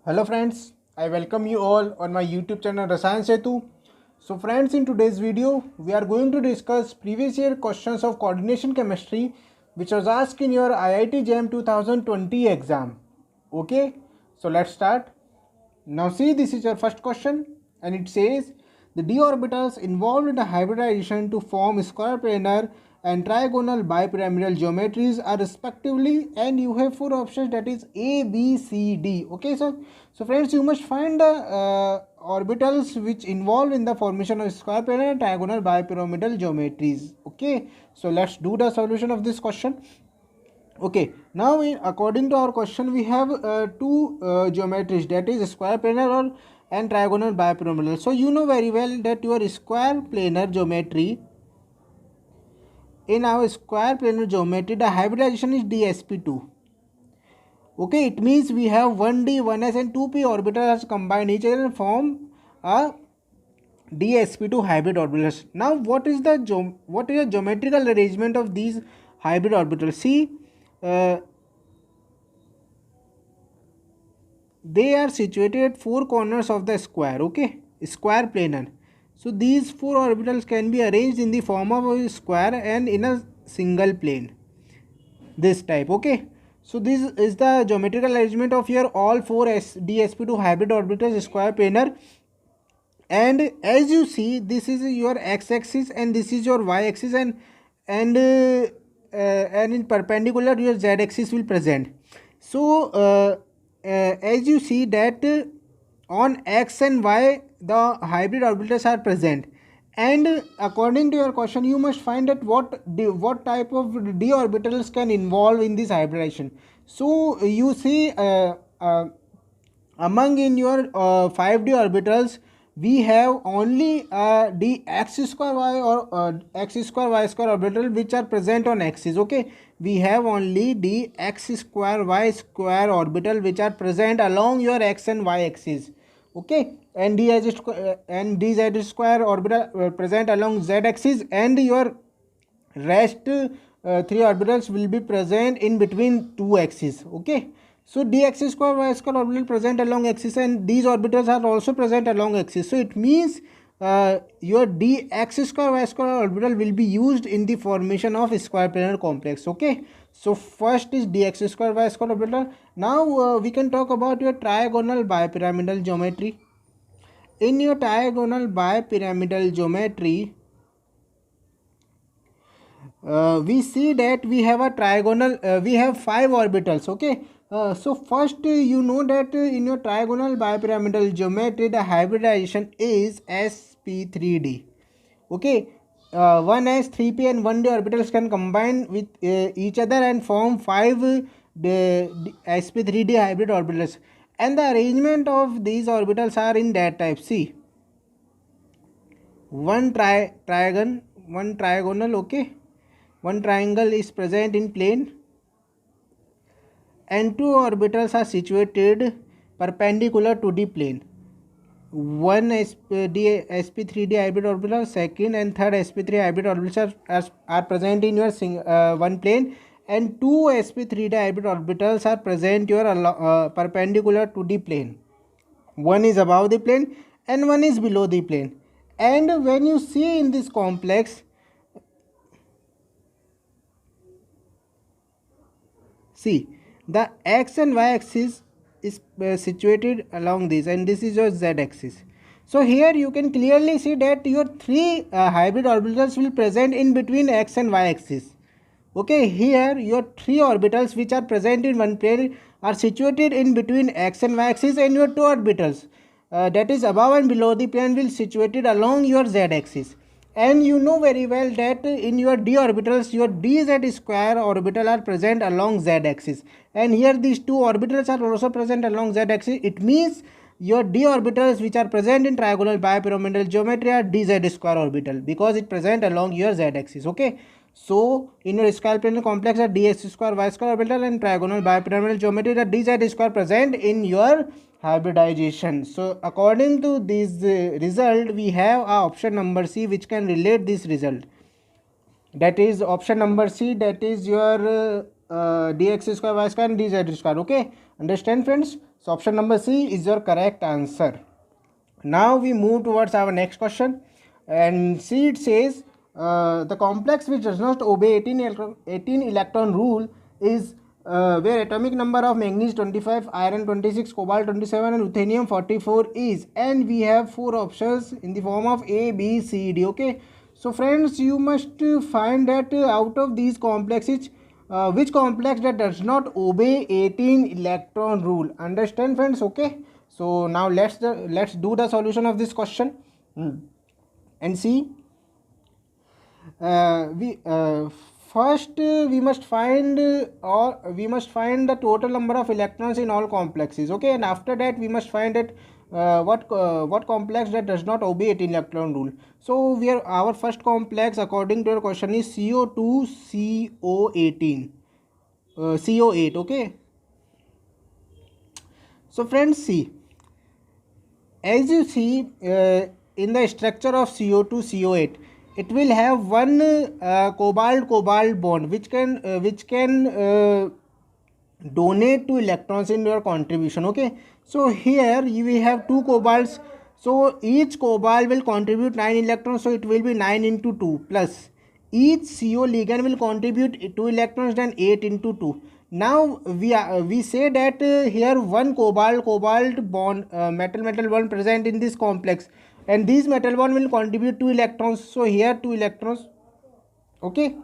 Hello friends, I welcome you all on my YouTube channel Rasayan Setu. So friends, in today's video, we are going to discuss previous year questions of coordination chemistry which was asked in your IIT JAM 2020 exam. Okay, so let's start. Now see, this is your first question and it says the d orbitals involved in the hybridization to form square planar and trigonal bipyramidal geometries are respectively, and you have four options, that is A, B, C, D. Okay, so friends, you must find the orbitals which involved in the formation of square planar and trigonal bipyramidal geometries. Okay, so let's do the solution of this question. Okay, now according to our question, we have two geometries, that is square planar or and trigonal bipyramidal. So you know very well that your square planar geometry, in our square planar geometry, the hybridization is dsp2. Okay, it means we have 1d, 1s and 2p orbitals combine each other and form a dsp2 hybrid orbitals. Now what is the geometrical arrangement of these hybrid orbitals? See, they are situated at four corners of the square. Okay, square planar. So these four orbitals can be arranged in the form of a square and in a single plane, this type. Okay, so this is the geometrical arrangement of your all four dsp2 hybrid orbitals square planar. And as you see, this is your x-axis and this is your y-axis, and in perpendicular your z-axis will present. So as you see that on x and y the hybrid orbitals are present, and according to your question you must find that what type of d orbitals can involve in this hybridization. So you see, among in your 5d orbitals we have only d x square y or x square y square orbital which are present on axis. Okay, we have only d x square y square orbital which are present along your x and y axis. Okay, and d z square orbital present along z axis, and your rest three orbitals will be present in between two axes. Okay, so dx square y square orbital present along axis and these orbitals are also present along axis. So it means your dx square y square orbital will be used in the formation of square planar complex. Okay, so first is dx square y square orbital. Now we can talk about your trigonal bipyramidal geometry. In your trigonal bipyramidal geometry, we see that we have a trigonal, we have five orbitals. Okay, so first you know that in your trigonal bipyramidal geometry the hybridization is sp3d. Okay, 1s, 3p and 1d orbitals can combine with each other and form five the sp3d hybrid orbitals, and the arrangement of these orbitals are in that type. See, one trigonal. Okay, one triangle is present in plane and two orbitals are situated perpendicular to the plane. One sp3d hybrid orbital, second and third sp3 hybrid orbitals are present in your one plane, and two sp3d hybrid orbitals are present your perpendicular to the plane. One is above the plane and one is below the plane. And when you see in this complex, see, the x and y axis is situated along this, and this is your z axis. So here you can clearly see that your three hybrid orbitals will present in between x and y axis. Okay, here your three orbitals which are present in one plane are situated in between x and y axis, and your two orbitals that is above and below the plane will situated along your z axis. And you know very well that in your d orbitals your dz square orbital are present along z axis, and here these two orbitals are also present along z axis. It means your d orbitals which are present in trigonal bipyramidal geometry are dz square orbital because it present along your z axis. Okay, so in your square planar complex are dx square y square orbital, and trigonal bipyramidal geometry the dz square present in your hybridization. So according to this result, we have option number C which can relate this result. That is option number C, that is your dx square y square and dz square. Okay, understand friends? So option number C is your correct answer. Now we move towards our next question, and see it says the complex which does not obey 18 electron rule is where atomic number of manganese 25, iron 26, cobalt 27 and ruthenium 44 is, and we have four options in the form of A, B, C, D. Okay, so friends, you must find that out of these complexes which complex that does not obey 18 electron rule. Understand friends? Okay, so now let's do the solution of this question. And see, we first we must find the total number of electrons in all complexes. Okay, and after that we must find it what complex that does not obey 18 electron rule. So we are, our first complex according to your question is CO2 CO18 CO8. Okay, so friends, see, as you see in the structure of CO2 CO8, it will have one cobalt bond which can donate 2 electrons in your contribution. Okay, so here we have 2 cobalts, so each cobalt will contribute 9 electrons, so it will be 9 into 2 plus each CO ligand will contribute 2 electrons, then 8 into 2. Now we say that here one cobalt bond metal bond present in this complex, and this metal bond will contribute 2 electrons, so here 2 electrons. Okay,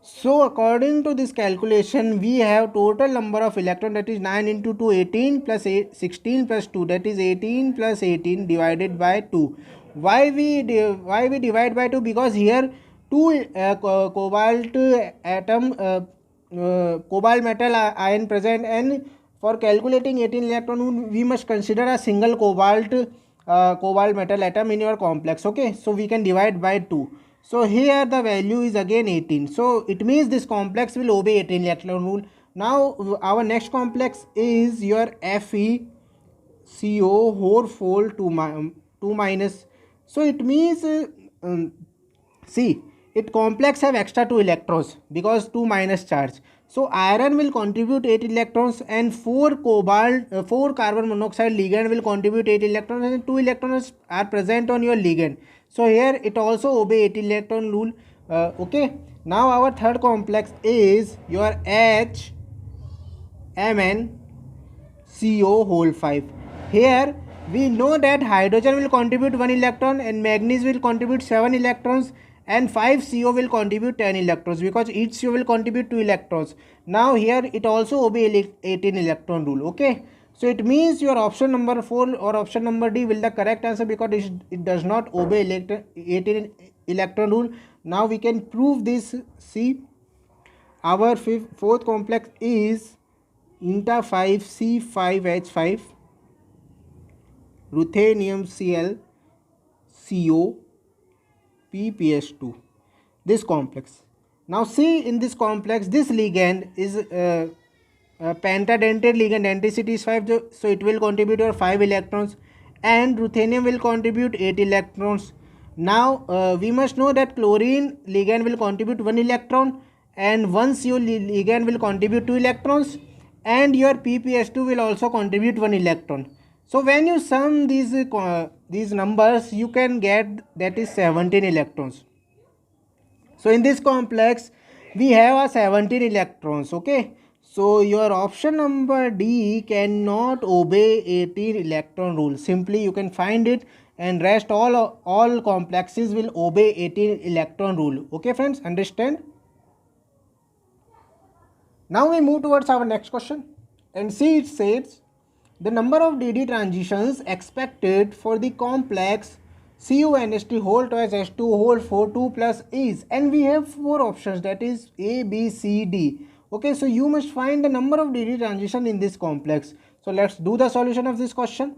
so according to this calculation we have total number of electron, that is 9 into 2 18 plus 8 16 plus 2, that is 18 plus 18 divided by 2. Why we divide by 2? Because here 2 cobalt atom cobalt metal ion present, and for calculating 18 electron we must consider a single cobalt metal atom in your complex. Okay, so we can divide by 2. So here the value is again 18. So it means this complex will obey 18 electron rule. Now our next complex is your FeCO whole fold 2 minus. So it means see, it complex have extra 2 electrons because 2 minus charge. So iron will contribute 8 electrons, and 4 carbon monoxide ligand will contribute 8 electrons, and 2 electrons are present on your ligand. So here it also obey 8 electron rule. Okay, now our third complex is your HMnCO whole 5. Here we know that hydrogen will contribute 1 electron, and manganese will contribute 7 electrons, and 5 CO will contribute 10 electrons, because each CO will contribute 2 electrons. Now here it also obey 18 electron rule. Okay, so it means your option number 4 or option number D will the correct answer, because it does not obey 18 electron rule. Now we can prove this. See, our fourth complex is INTA 5C5H5 ruthenium Cl CO PPS2, this complex. Now see, in this complex this ligand is pentadentate ligand, denticity is 5, so it will contribute your 5 electrons, and ruthenium will contribute 8 electrons. Now we must know that chlorine ligand will contribute 1 electron, and 1 CO ligand will contribute 2 electrons, and your PPS2 will also contribute 1 electron. So when you sum these numbers, you can get that is 17 electrons. So in this complex we have a 17 electrons. Okay, so your option number D cannot obey 18 electron rule. Simply you can find it, and rest all complexes will obey 18 electron rule. Okay friends, understand? Now we move towards our next question, and see, it says the number of DD transitions expected for the complex CuNH3 whole twice H2 whole 4 2 plus is, and we have 4 options, that is A, B, C, D. Okay, so you must find the number of DD transition in this complex. So let's do the solution of this question,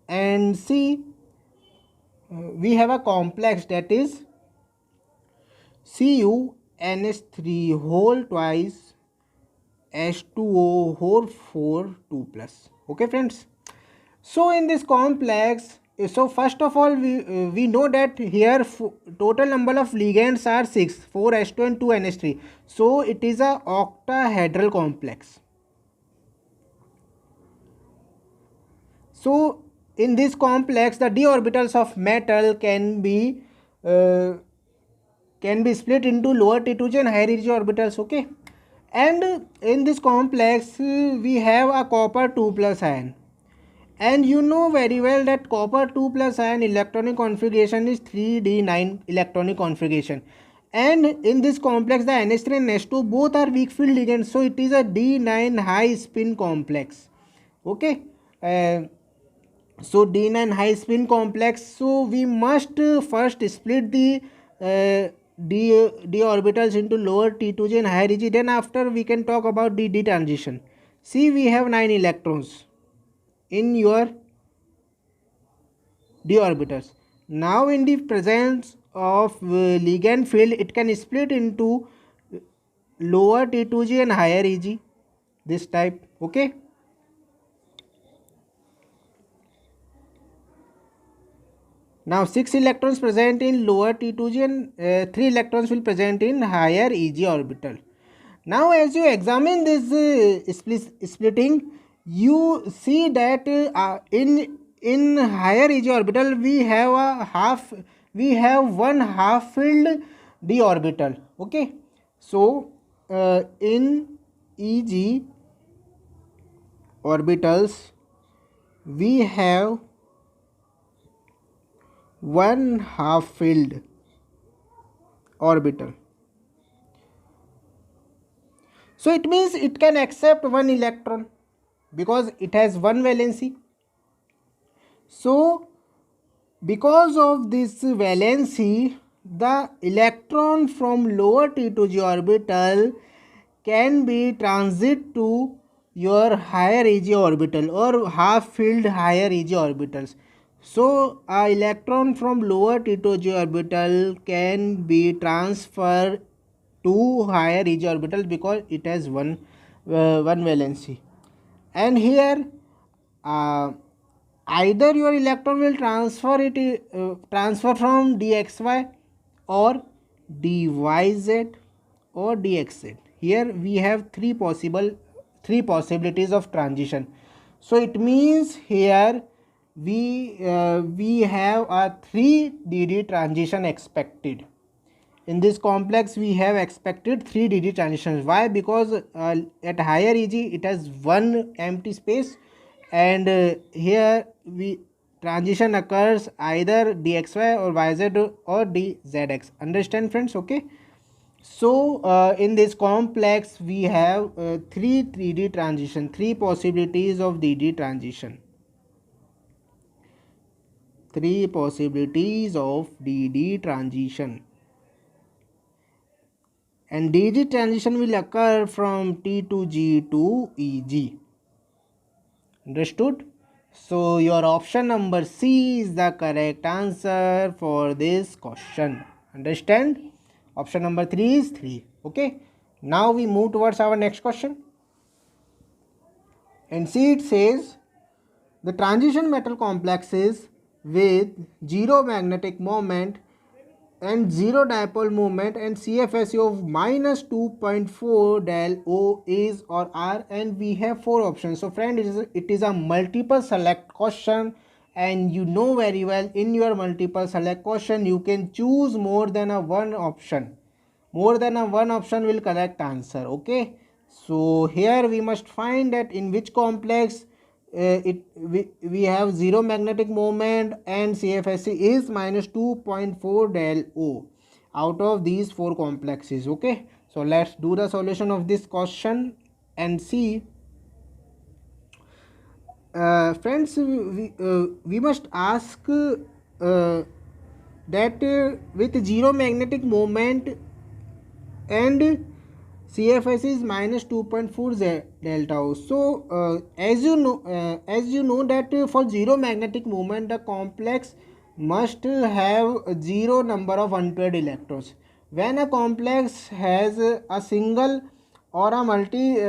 and see, we have a complex that is CuNH3 whole twice H2O whole 4 2 plus. Okay friends, so in this complex so first of all, we know that here total number of ligands are 6, 4s2 and 2nh3. So it is a octahedral complex. So in this complex, the d orbitals of metal can be split into lower T2g and higher EG orbitals. Okay, and in this complex we have a copper 2 plus ion, and you know very well that copper 2 plus ion electronic configuration is 3d9 electronic configuration, and in this complex the NH3 and NH2 both are weak field ligands, so it is a d9 high spin complex. Okay, so d9 high spin complex, so we must first split the d orbitals into lower T2g and higher EG, then after we can talk about the d transition. See, we have 9 electrons in your d orbitals. Now in the presence of ligand field, it can split into lower T2g and higher EG, this type. Okay, now 6 electrons present in lower T2g and 3 electrons will present in higher EG orbital. Now as you examine this splitting, you see that in higher EG orbital we have one half filled d orbital. Okay, so in EG orbitals we have one half filled orbital. So it means it can accept one electron because it has one valency. So because of this valency, the electron from lower T2g orbital can be transit to your higher EG orbital or half filled higher EG orbitals. So a electron from lower T2g orbital can be transferred to higher EG orbital because it has one valency. And here either your electron will transfer from dxy or dyz or dxz. Here we have three possibilities of transition. So it means here we have a 3dd transition expected. In this complex we have expected 3dd transitions. Why? Because at higher EG it has one empty space, and here we transition occurs either dxy or yz or dzx. Understand, friends? Okay, so in this complex we have 3d transition, 3 possibilities of dd transition, 3 possibilities of dd transition, and dd transition will occur from T2G to EG. Understood? So your option number C is the correct answer for this question. Understand? Option number 3 is 3. Okay, now we move towards our next question, and see, it says the transition metal complexes with zero magnetic moment and zero dipole moment and CFSE of minus 2.4 del O is or R, and we have 4 options. So friend, it is a multiple select question, and you know very well in your multiple select question you can choose more than a one option. More than a one option will correct answer. Okay, so here we must find that in which complex we have zero magnetic moment and CFSE is minus 2.4 del O out of these 4 complexes. Okay, so let's do the solution of this question and see. Friends, we must ask that with zero magnetic moment and CFS is minus 2.4 delta O. So as you know that for zero magnetic moment the complex must have zero number of unpaired electrons. When a complex has a single or a multi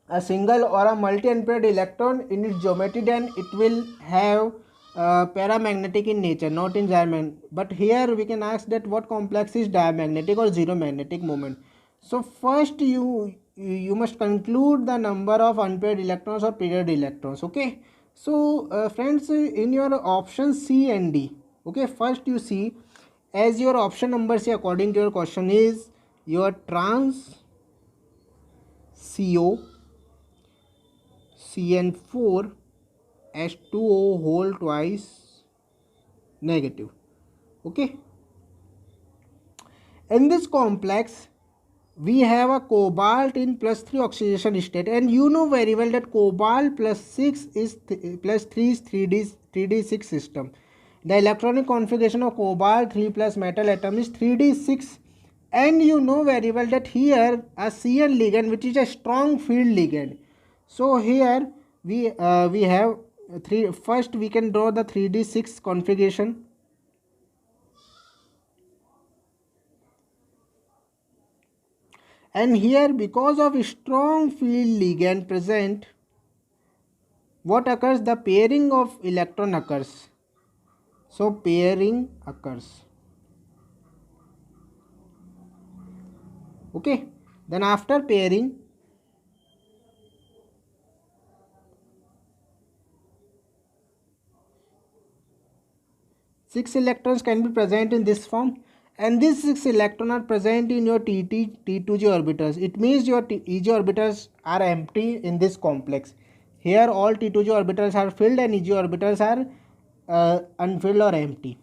unpaired electron in its geometry, then it will have paramagnetic in nature, not in diamagnetic. But here we can ask that what complex is diamagnetic or zero magnetic moment. So first you must conclude the number of unpaired electrons or paired electrons. Okay. So friends, in your option C and D, okay, first you see, as your option number C according to your question is your trans CO CN4 H2O whole twice negative. Okay, in this complex we have a cobalt in +3 oxidation state, and you know very well that cobalt +6 is +3 is 3d6 system. The electronic configuration of cobalt 3 plus metal atom is 3d6, and you know very well that here a Cn ligand, which is a strong field ligand. So here we have three. First we can draw the 3d6 configuration. And here, because of strong field ligand present, what occurs? The pairing of electron occurs. So pairing occurs. Okay. Then after pairing, six electrons can be present in this form, and these 6 electrons are present in your T2G orbitals. It means your EG orbitals are empty in this complex. Here all T2G orbitals are filled and EG orbitals are unfilled or empty.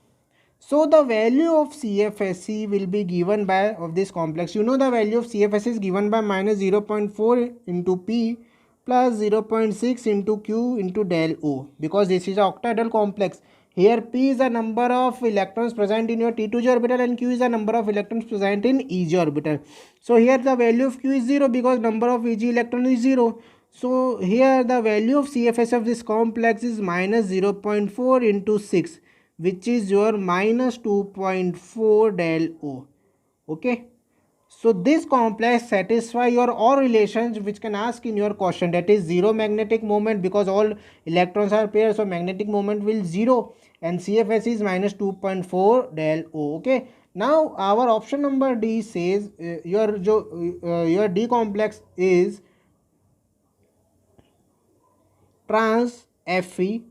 So the value of CFSE will be given by of this complex. You know the value of CFSE is given by minus 0.4 into P plus 0.6 into Q into del O, because this is an octahedral complex. Here P is the number of electrons present in your T2G orbital and Q is the number of electrons present in EG orbital. So here the value of Q is 0 because number of EG electron is 0. So here the value of CFS of this complex is minus 0.4 into 6, which is your minus 2.4 del O. Okay. So this complex satisfy your all relations which can ask in your question, that is zero magnetic moment because all electrons are pairs, so magnetic moment will 0, and CFS is minus 2.4 del O. Okay. Now our option number D says your D complex is trans Fe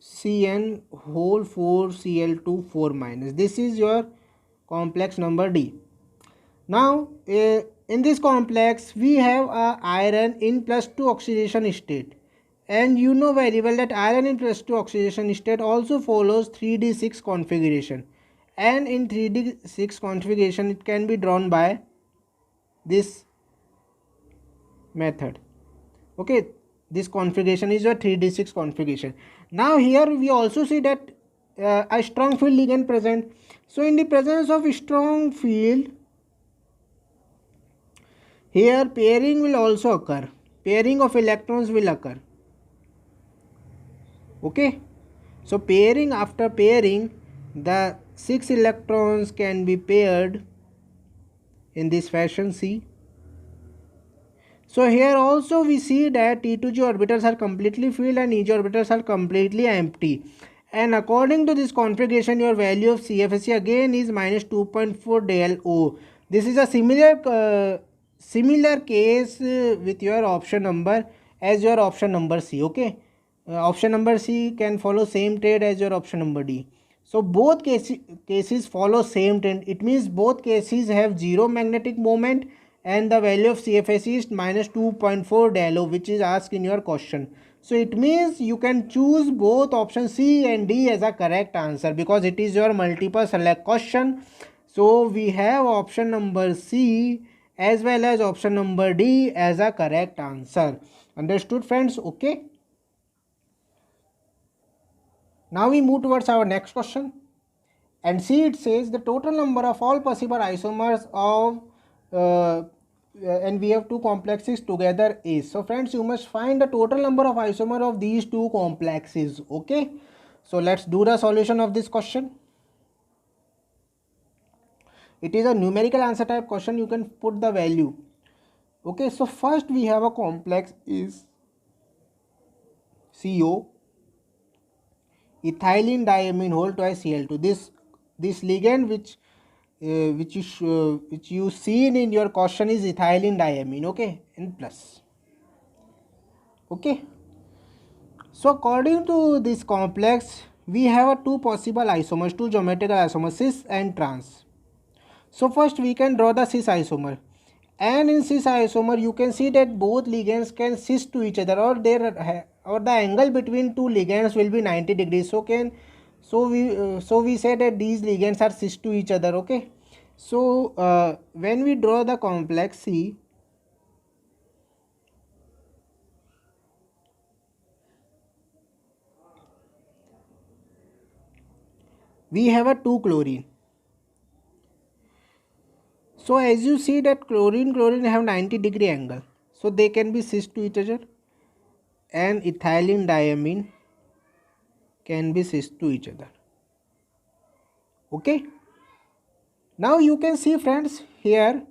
Cn whole 4 Cl2 4 minus. This is your complex number D. Now in this complex we have a iron in +2 oxidation state, and you know very well that iron in +2 oxidation state also follows 3d6 configuration, and in 3d6 configuration it can be drawn by this method. Okay, this configuration is your 3d6 configuration. Now here we also see that a strong field ligand present. So in the presence of strong field, here pairing will also occur, pairing of electrons will occur. Okay, so pairing, after pairing the 6 electrons can be paired in this fashion. See, so here also we see that T2G orbitals are completely filled and EG orbitals are completely empty, and according to this configuration your value of CFSE again is minus 2.4 del O. This is a similar case with your option number as your option number C. Okay, option number C can follow same trend as your option number D. So both cases follow same trend. It means both cases have zero magnetic moment and the value of CFSE is minus 2.4 del O, which is asked in your question. So it means you can choose both option C and D as a correct answer because it is your multiple select question. So we have option number C as well as option number D as a correct answer. Understood, friends? Okay. Now we move towards our next question, and see, it says the total number of all possible isomers of and we have two complexes together is. So friends, you must find the total number of isomer of these two complexes. Okay, so let's do the solution of this question. It is a numerical answer type question, you can put the value. Okay, so first we have a complex is CO ethylene diamine whole twice Cl2. This ligand which you seen in your question is ethylene diamine, okay, in plus. Okay, so according to this complex we have two possible isomers, two geometrical isomers, cis and trans. So first we can draw the cis isomer, and in cis isomer you can see that both ligands can cis to each other, or the angle between two ligands will be 90 degrees. So we say that these ligands are cis to each other. Okay, so when we draw the complex C, we have a 2 chlorine. So as you see that chlorine have 90 degree angle, so they can be cis to each other, and ethylene diamine can be cis to each other. Okay, now you can see friends here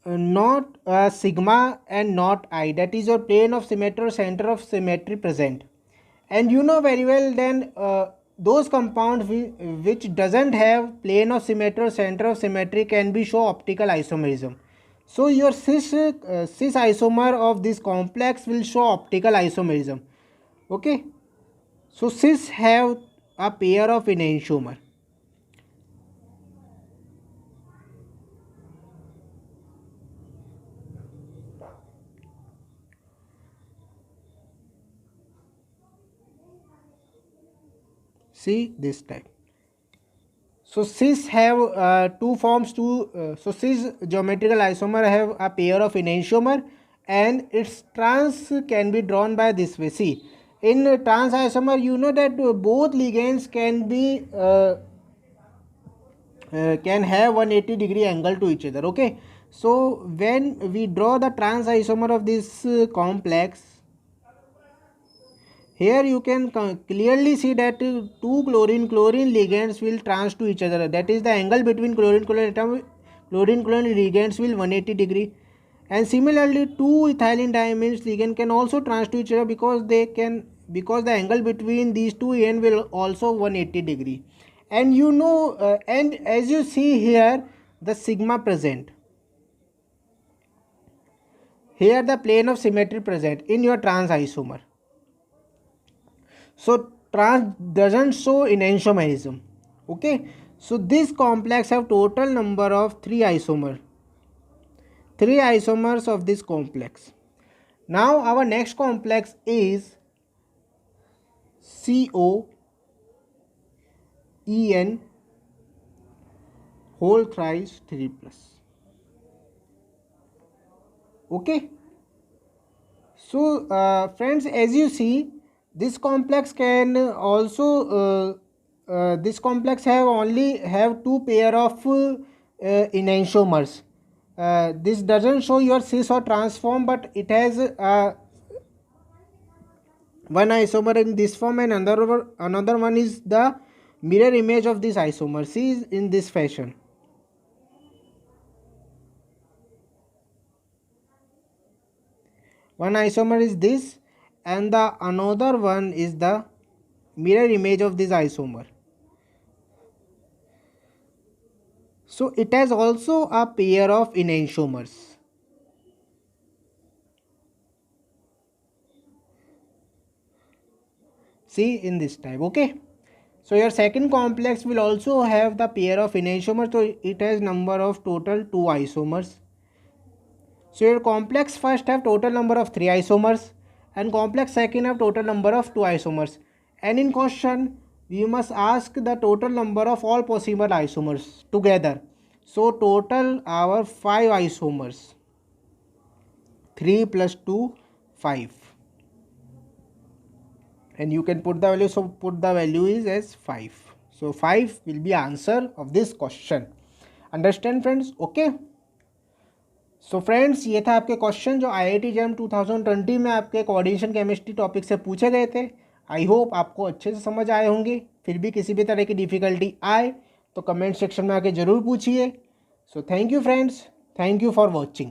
not sigma and not I, that is your plane of symmetry or center of symmetry present. And you know very well then those compounds which doesn't have plane of symmetry or center of symmetry can be show optical isomerism. So your cis isomer of this complex will show optical isomerism. Okay, so cis have a pair of enantiomer. See this type. So cis have two forms. So cis geometrical isomer have a pair of enantiomer, and its trans can be drawn by this way. See, in trans isomer, you know that both ligands can have 180 degree angle to each other. Okay, so when we draw the trans isomer of this complex, here you can clearly see that two chlorine ligands will trans to each other. That is the angle between chlorine ligands will 180 degree. And similarly, two ethylene diamines ligand can also trans to each other because the angle between these two end will also 180 degree. And you know, and as you see here, the sigma present. Here the plane of symmetry present in your trans isomer. So trans doesn't show enantiomerism. Okay, so this complex have total number of 3 isomers of this complex. Now our next complex is COEN whole thrice 3 plus. Okay, so friends, as you see, this complex can also this complex have two pair of enantiomers. This doesn't show your cis or trans form, but it has one isomer in this form, and another one is the mirror image of this isomer. See, is in this fashion. One isomer is this, and the another one is the mirror image of this isomer. So it has also a pair of enantiomers. See in this type. Okay, so your second complex will also have the pair of enantiomers, so it has number of total 2 isomers. So your complex first have total number of 3 isomers, and complex second have total number of 2 isomers. And in question we must ask the total number of all possible isomers together. So total our 5 isomers. 3 plus 2, 5. And you can put the value, so put the value is as 5. So 5 will be answer of this question. Understand friends? Okay. So friends, ये था आपके question जो IIT JAM 2020 में आपके coordination chemistry topic से पूछे गए थे. आई होप आपको अच्छे से समझ आए होंगे. फिर भी किसी भी तरह की डिफ़िकल्टी आए तो कमेंट सेक्शन में आके ज़रूर पूछिए. So thank you friends, thank you for watching.